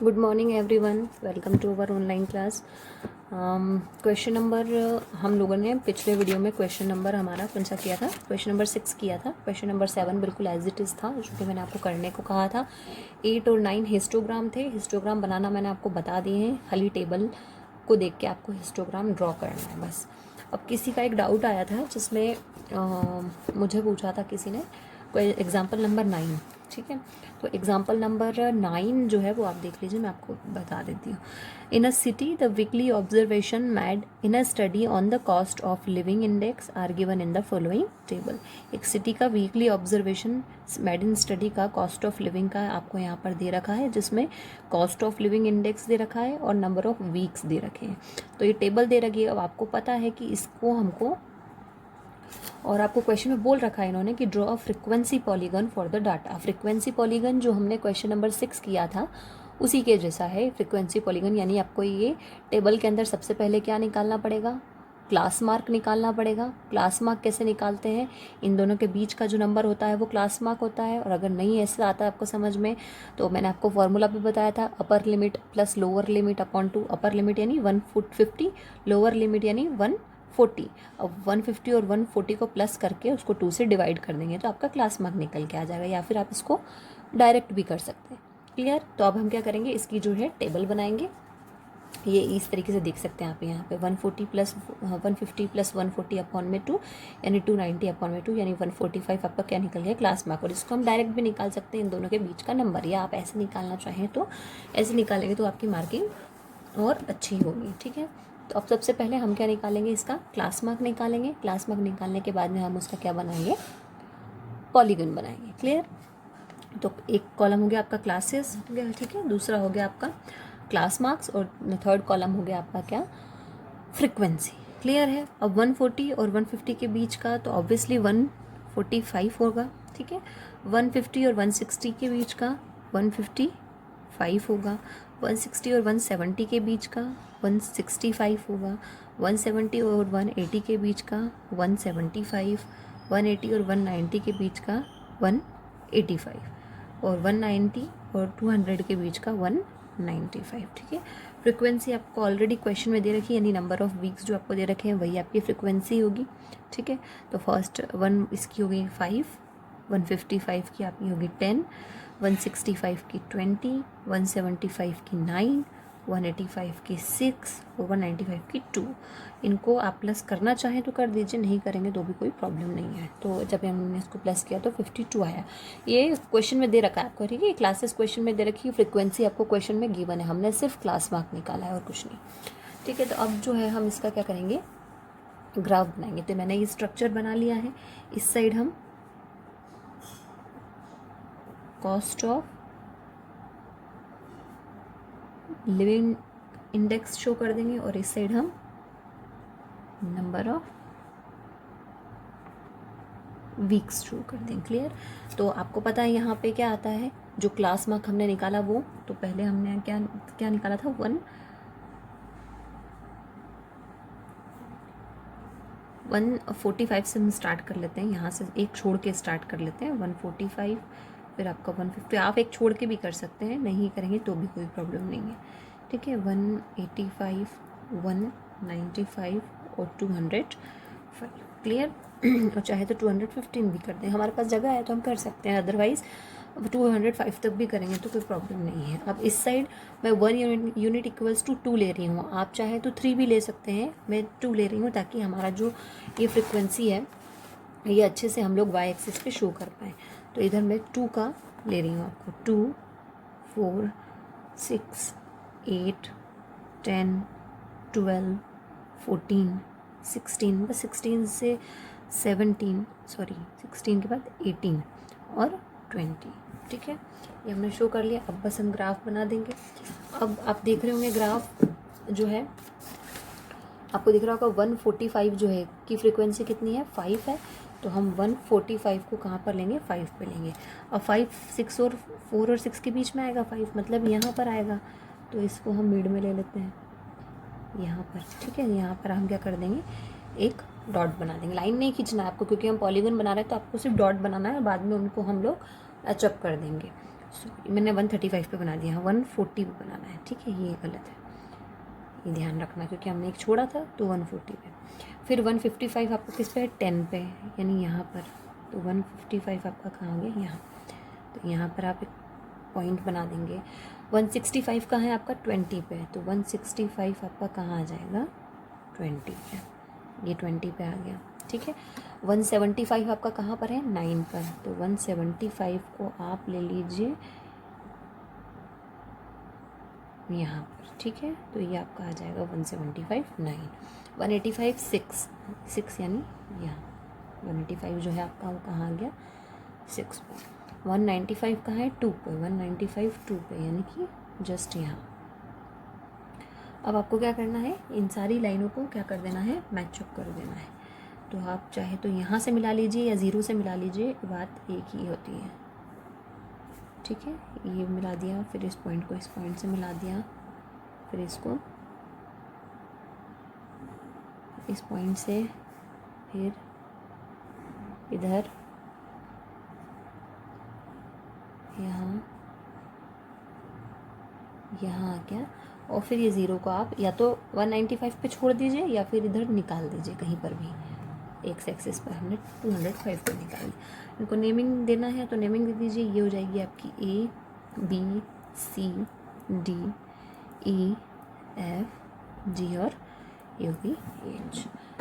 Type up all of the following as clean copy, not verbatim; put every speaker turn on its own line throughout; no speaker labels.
Good morning everyone, welcome to our online class. Question number हम लोगों ने पिछले वीडियो में क्वेश्चन नंबर हमारा कौन सा किया था? क्वेश्चन नंबर 6 किया था। क्वेश्चन नंबर 7 बिल्कुल एज इट इज़ था, जो कि मैंने आपको करने को कहा था। 8 और 9 हिस्टोग्राम थे। हिस्टोग्राम बनाना मैंने आपको बता दिए हैं। खाली टेबल को देख के आपको हिस्टोग्राम ड्रॉ करना है बस। अब किसी का एक डाउट आया था जिसमें मुझे पूछा था किसी ने, कोई एग्जाम्पल नंबर 9, ठीक है। तो एग्जाम्पल नंबर 9 जो है वो आप देख लीजिए, मैं आपको बता देती हूँ। In a city the weekly observation made in a study on the cost of living index are given in the following table. एक सिटी का weekly observation made in study का कॉस्ट ऑफ लिविंग का आपको यहाँ पर दे रखा है, जिसमें कॉस्ट ऑफ लिविंग इंडेक्स दे रखा है और नंबर ऑफ वीक्स दे रखे हैं। तो ये टेबल दे रखी है। अब आपको पता है कि इसको हमको, और आपको क्वेश्चन में बोल रखा है इन्होंने कि draw a frequency polygon for the data. Frequency polygon जो हमने क्वेश्चन नंबर 6 किया था उसी के जैसा है फ्रीक्वेंसी पॉलीगन। यानी आपको ये टेबल के अंदर सबसे पहले क्या निकालना पड़ेगा? क्लास मार्क निकालना पड़ेगा। क्लास मार्क कैसे निकालते हैं? इन दोनों के बीच का जो नंबर होता है वो क्लास मार्क होता है। और अगर नहीं ऐसा आता है आपको समझ में, तो मैंने आपको फॉर्मूला भी बताया था, upper limit plus lower limit upon 2। Upper limit यानी 150, लोअर लिमिट यानी 140। अब 150 और 140 को प्लस करके उसको 2 से डिवाइड कर देंगे तो आपका क्लास मार्क निकल के आ जाएगा, या फिर आप इसको डायरेक्ट भी कर सकते हैं। क्लियर? तो अब हम क्या करेंगे, इसकी जो है टेबल बनाएंगे। ये इस तरीके से देख सकते हैं आप यहाँ पे 140 प्लस 150 प्लस 140 अपॉन में 2 यानी 290 अपॉन में 2 यानी 145 आपका क्या निकल गया? Class mark. और इसको हम डायरेक्ट भी निकाल सकते हैं इन दोनों के बीच का नंबर, या आप ऐसे निकालना चाहें तो ऐसे निकालेंगे तो आपकी मार्किंग और अच्छी होगी, ठीक है। तो अब सबसे पहले हम क्या निकालेंगे? इसका क्लास मार्क निकालेंगे। क्लास मार्क निकालने के बाद में हम उसका क्या बनाएंगे? पॉलीगन बनाएंगे। क्लियर? तो एक कॉलम हो गया आपका क्लासेस हो गया, ठीक है। दूसरा हो गया आपका क्लास मार्क्स, और थर्ड कॉलम हो गया आपका क्या? फ्रीक्वेंसी। क्लियर है? अब 140 और 150 के बीच का तो ऑब्वियसली 145 होगा, ठीक है। 150 और 160 के बीच का 155 होगा। 160 और 170 के बीच का 165 होगा। 170 और 180 के बीच का 175। 180 और 190 के बीच का 185, और 190 और 200 के बीच का 195, ठीक है। फ्रीक्वेंसी आपको ऑलरेडी क्वेश्चन में दे रखी है, यानी नंबर ऑफ वीक्स जो आपको दे रखे हैं वही आपकी फ्रीक्वेंसी होगी, ठीक है। तो फर्स्ट वन इसकी होगी 5, 155 की आपकी होगी 10, 165 की 20, 175 की 9, 185 की 6 और 195 की 2। इनको आप प्लस करना चाहें तो कर दीजिए, नहीं करेंगे तो भी कोई प्रॉब्लम नहीं है। तो जब हमने इसको प्लस किया तो 52 आया। ये क्वेश्चन में दे रखा है आपको, ठीक है। क्लासेस क्वेश्चन में दे रखी है, फ्रीक्वेंसी आपको क्वेश्चन में गिवन है, हमने सिर्फ क्लास मार्क निकाला है और कुछ नहीं, ठीक है। तो अब जो है हम इसका क्या करेंगे? ग्राफ बनाएंगे। तो मैंने ये स्ट्रक्चर बना लिया है। इस साइड हम cost of living index show कर देंगे और इस साइड हम नंबर ऑफ वीक्स शो कर देंगे। क्लियर? तो आपको पता है यहाँ पे क्या आता है, जो क्लास मार्क हमने निकाला वो, तो पहले हमने क्या क्या निकाला था? 145 से हम स्टार्ट कर लेते हैं, यहाँ से एक छोड़ के स्टार्ट कर लेते हैं। 145, फिर आपका 150। आप एक छोड़ के भी कर सकते हैं, नहीं करेंगे तो भी कोई प्रॉब्लम नहीं है, ठीक है। 185, 195 और 205। क्लियर? और चाहे तो 215 भी कर दें, हमारे पास जगह है तो हम कर सकते हैं, अदरवाइज़ 205 तक भी करेंगे तो कोई प्रॉब्लम नहीं है। अब इस साइड मैं 1 यूनिट इक्वल्स टू 2 ले रही हूँ, आप चाहे तो 3 भी ले सकते हैं, मैं 2 ले रही हूँ ताकि हमारा जो ये फ्रिक्वेंसी है ये अच्छे से हम लोग वाई एक्सिस पे शो कर पाएँ। तो इधर मैं 2 का ले रही हूँ आपको, 2, 4, 6, 8, 10, 12, 14, 16, बस 16 से 17, सॉरी 16 के बाद 18 और 20, ठीक है। ये हमने शो कर लिया। अब बस हम ग्राफ बना देंगे। अब आप देख रहे होंगे ग्राफ जो है, आपको दिख रहा होगा 145 जो है की फ्रीक्वेंसी कितनी है? 5 है। तो हम 145 को कहाँ पर लेंगे? 5 पे लेंगे। अब 5, 6 और 4 और 6 के बीच में आएगा 5, मतलब यहाँ पर आएगा। तो इसको हम मिड में ले लेते हैं यहाँ पर, ठीक है। यहाँ पर हम क्या कर देंगे? एक डॉट बना देंगे। लाइन नहीं खींचना है आपको, क्योंकि हम पॉलीगन बना रहे हैं तो आपको सिर्फ डॉट बनाना है, बाद में उनको हम लोग अचअप कर देंगे। सॉरी मैंने 135 पे बना दिया, 140 पे बनाना है, ठीक है, ये गलत है, ये ध्यान रखना क्योंकि हमने एक छोड़ा था तो 140 पे। फिर 155 आपका किस पे है, 10 पे, यानी यहाँ पर। तो 155 आपका कहाँ हो गया, यहाँ। तो यहाँ पर आप एक पॉइंट बना देंगे। 165 कहाँ है आपका, 20 पे, तो 165 आपका कहाँ आ जाएगा, 20 पे, ये 20 पे आ गया, ठीक है। 175 आपका कहाँ पर है, 9 पर, तो 175 को आप ले लीजिए यहाँ पर, ठीक है। तो ये आपका आ जाएगा 175 9, 185 6 यानी यहाँ, 185 जो है आपका वो कहाँ आ गया, 6 पर। 195 कहाँ है, 2 पे, 195 2 पे, यानी कि जस्ट यहाँ। अब आपको क्या करना है, इन सारी लाइनों को क्या कर देना है, मैचअप कर देना है। तो आप चाहे तो यहाँ से मिला लीजिए या ज़ीरो से मिला लीजिए, बात एक ही होती है, ठीक है। ये मिला दिया, फिर इस पॉइंट को इस पॉइंट से मिला दिया, फिर इसको इस पॉइंट से, फिर इधर, यहाँ यहाँ आ गया, और फिर ये ज़ीरो को आप या तो 195 पे छोड़ दीजिए या फिर इधर निकाल दीजिए कहीं पर भी, एक्स एक्सिस पर हमने 205 पे निकाल दिया। इनको नेमिंग देना है तो नेमिंग दे दीजिए, ये हो जाएगी आपकी A B C D E F G और ये होगी H।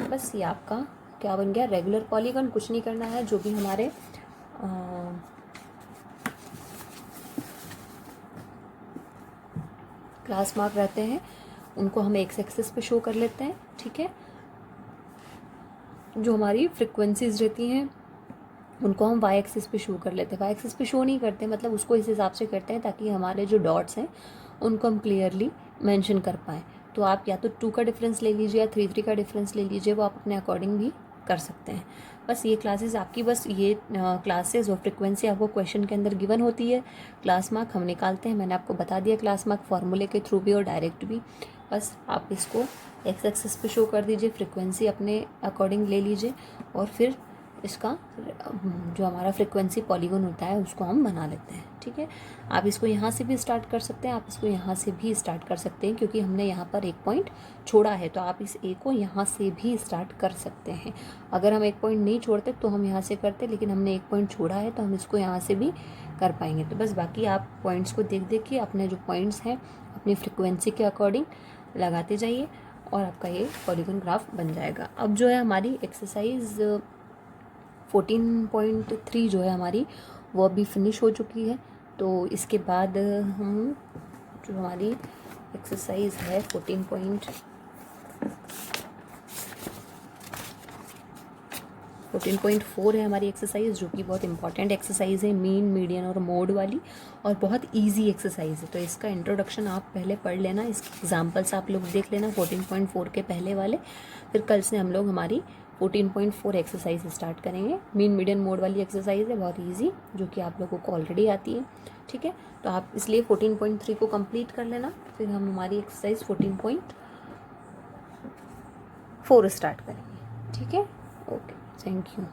बस ये आपका क्या बन गया, रेगुलर पॉलीगन। कुछ नहीं करना है, जो भी हमारे क्लास मार्क रहते हैं उनको हम एक्स एक्सिस पे शो कर लेते हैं, ठीक है। जो हमारी फ्रिक्वेंसीज रहती हैं उनको हम वाई एक्सिस पे शो कर लेते हैं। वाई एक्सिस पे शो नहीं करते, मतलब उसको इस हिसाब से करते हैं ताकि हमारे जो डॉट्स हैं उनको हम क्लियरली मेंशन कर पाएँ। तो आप या तो 2 का डिफरेंस ले लीजिए या 3 का डिफरेंस ले लीजिए, वो आप अपने अकॉर्डिंग भी कर सकते हैं। बस ये क्लासेस आपकी, बस ये क्लासेस और फ्रिक्वेंसी आपको क्वेश्चन के अंदर गिवन होती है। क्लास मार्क हम निकालते हैं, मैंने आपको बता दिया क्लास मार्क फॉर्मूले के थ्रू भी और डायरेक्ट भी। बस आप इसको एक्स एक्सिस पे शो कर दीजिए, फ्रिक्वेंसी अपने अकॉर्डिंग ले लीजिए, और फिर इसका जो हमारा फ्रिक्वेंसी पॉलीगन होता है उसको हम बना लेते हैं, ठीक है। आप इसको यहाँ से भी स्टार्ट कर सकते हैं, आप इसको यहाँ से भी स्टार्ट कर सकते हैं, क्योंकि हमने यहाँ पर एक पॉइंट छोड़ा है, तो आप इस ए को यहाँ से भी स्टार्ट कर सकते हैं। अगर हम एक पॉइंट नहीं छोड़ते तो हम यहाँ से करते, लेकिन हमने एक पॉइंट छोड़ा है तो हम इसको यहाँ से भी कर पाएंगे। तो बस बाकी आप पॉइंट्स को देख देख के अपने जो पॉइंट्स हैं अपनी फ्रिक्वेंसी के अकॉर्डिंग लगाते जाइए और आपका ये पॉलीगन ग्राफ बन जाएगा। अब जो है हमारी एक्सरसाइज 14.3 जो है हमारी वो अभी फिनिश हो चुकी है। तो इसके बाद हम जो हमारी एक्सरसाइज है 14.4 है हमारी एक्सरसाइज, जो कि बहुत इंपॉर्टेंट एक्सरसाइज है, मीन मीडियन और मोड वाली, और बहुत इजी एक्सरसाइज है। तो इसका इंट्रोडक्शन आप पहले पढ़ लेना, इसके एग्जांपल्स आप लोग देख लेना 14.4 के पहले वाले। फिर कल से हम लोग हमारी 14.4 एक्सरसाइज स्टार्ट करेंगे। मीन मीडियन मोड वाली एक्सरसाइज है, बहुत इजी, जो कि आप लोगों को ऑलरेडी आती है, ठीक है। तो आप इसलिए 14.3 को कंप्लीट कर लेना, फिर हम हमारी एक्सरसाइज 14.4 स्टार्ट करेंगे, ठीक है। Okay, thank you.